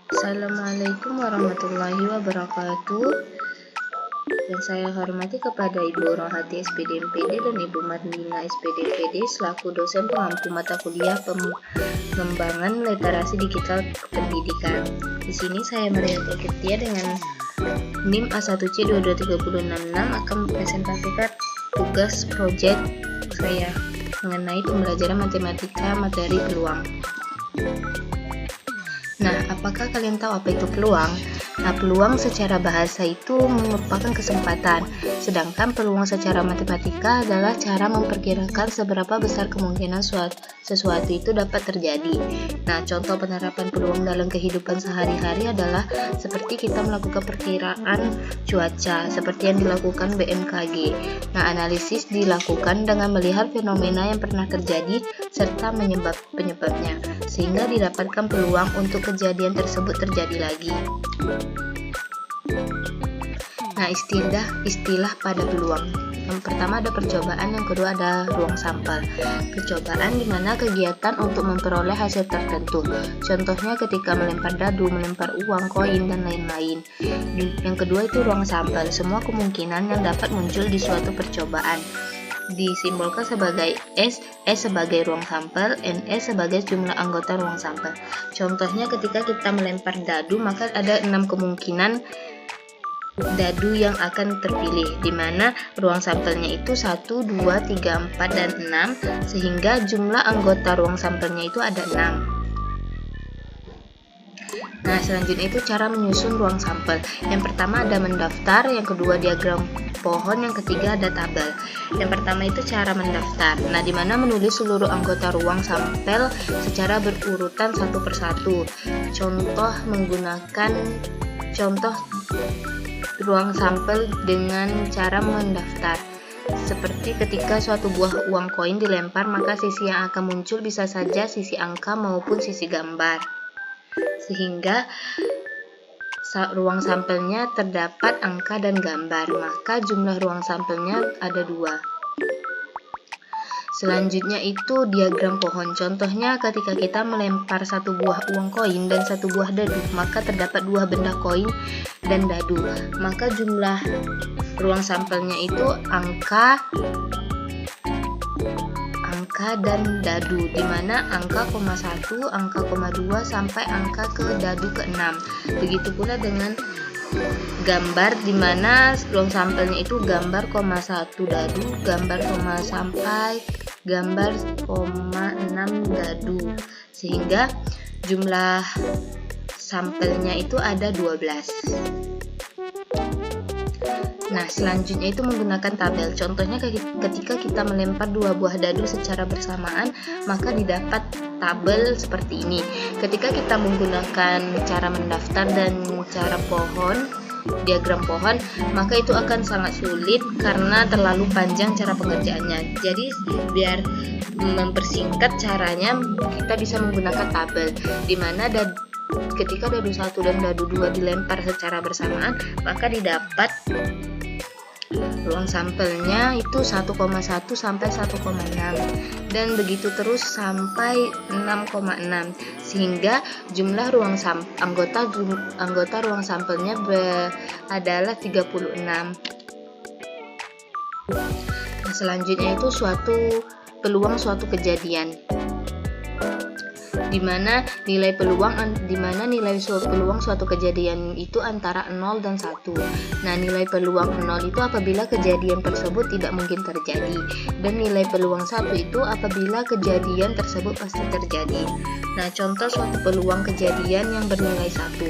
Assalamualaikum warahmatullahi wabarakatuh. Yang saya hormati kepada Ibu Rohati SPD MPD dan Ibu Marlina SPD MPD selaku dosen pengampu mata kuliah pengembangan literasi digital pendidikan. Di sini saya Maria Ketia dengan NIM A1C22366 akan mempresentasikan tugas proyek saya mengenai pembelajaran matematika materi peluang. Nah, apakah kalian tahu apa itu peluang? Nah, peluang secara bahasa itu merupakan kesempatan, sedangkan peluang secara matematika adalah cara memperkirakan seberapa besar kemungkinan sesuatu itu dapat terjadi. Nah, contoh penerapan peluang dalam kehidupan sehari-hari adalah seperti kita melakukan perkiraan cuaca, seperti yang dilakukan BMKG. Nah, analisis dilakukan dengan melihat fenomena yang pernah terjadi serta penyebabnya, sehingga didapatkan peluang untuk kejadian tersebut terjadi lagi. Nah, istilah pada peluang. Yang pertama ada percobaan, yang kedua ada ruang sampel. Percobaan di mana kegiatan untuk memperoleh hasil tertentu. Contohnya ketika melempar dadu, melempar uang, koin, dan lain-lain. Yang kedua itu ruang sampel. Semua kemungkinan yang dapat muncul di suatu percobaan. Disimbolkan sebagai S sebagai ruang sampel, NS sebagai jumlah anggota ruang sampel. Contohnya ketika kita melempar dadu, maka ada 6 kemungkinan dadu yang akan terpilih, di mana ruang sampelnya itu 1, 2, 3, 4, dan 6, sehingga jumlah anggota ruang sampelnya itu ada 6. Nah, selanjutnya itu cara menyusun ruang sampel. Yang pertama ada mendaftar, yang kedua diagram pohon, yang ketiga ada tabel. Yang pertama itu cara mendaftar. Nah, di mana menulis seluruh anggota ruang sampel secara berurutan satu persatu. Contoh ruang sampel dengan cara mendaftar. Seperti ketika suatu buah uang koin dilempar, maka sisi yang akan muncul bisa saja sisi angka maupun sisi gambar. Sehingga ruang sampelnya terdapat angka dan gambar, maka jumlah ruang sampelnya ada 2. Selanjutnya itu diagram pohon. Contohnya ketika kita melempar satu buah uang koin dan satu buah dadu, maka terdapat 2 benda koin dan dadu. Maka jumlah ruang sampelnya itu angka dan dadu, di mana angka 1, angka 2 sampai angka ke dadu ke-6. Begitu pula dengan gambar, di mana ruang sampelnya itu gambar 1 dadu, gambar sampai gambar 6 dadu, sehingga jumlah sampelnya itu ada 12. Nah, selanjutnya itu menggunakan tabel. Contohnya ketika kita melempar 2 buah dadu secara bersamaan, maka didapat tabel seperti ini. Ketika kita menggunakan cara mendaftar dan cara diagram pohon, maka itu akan sangat sulit karena terlalu panjang cara pengerjaannya. Jadi, biar mempersingkat caranya, kita bisa menggunakan tabel, di mana ketika dadu 1 dan dadu 2 dilempar secara bersamaan, maka didapat ruang sampelnya itu 1,1 sampai 1,6, dan begitu terus sampai 6,6, sehingga jumlah anggota ruang sampelnya adalah 36. Nah, selanjutnya itu peluang suatu kejadian, di mana nilai peluang suatu kejadian itu antara 0 dan 1. Nah, nilai peluang 0 itu apabila kejadian tersebut tidak mungkin terjadi, dan nilai peluang 1 itu apabila kejadian tersebut pasti terjadi. Nah, contoh suatu peluang kejadian yang bernilai 1.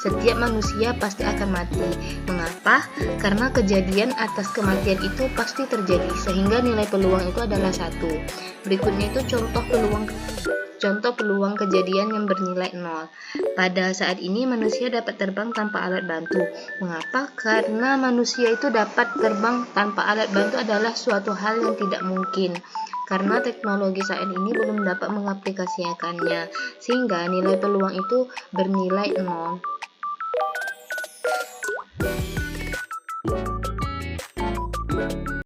Setiap manusia pasti akan mati. Mengapa? Karena kejadian atas kematian itu pasti terjadi, sehingga nilai peluang itu adalah 1. Berikutnya itu contoh peluang kejadian yang bernilai 0. Pada saat ini manusia dapat terbang tanpa alat bantu. Mengapa? Karena manusia itu dapat terbang tanpa alat bantu adalah suatu hal yang tidak mungkin, karena teknologi saat ini belum dapat mengaplikasikannya, sehingga nilai peluang itu bernilai 0.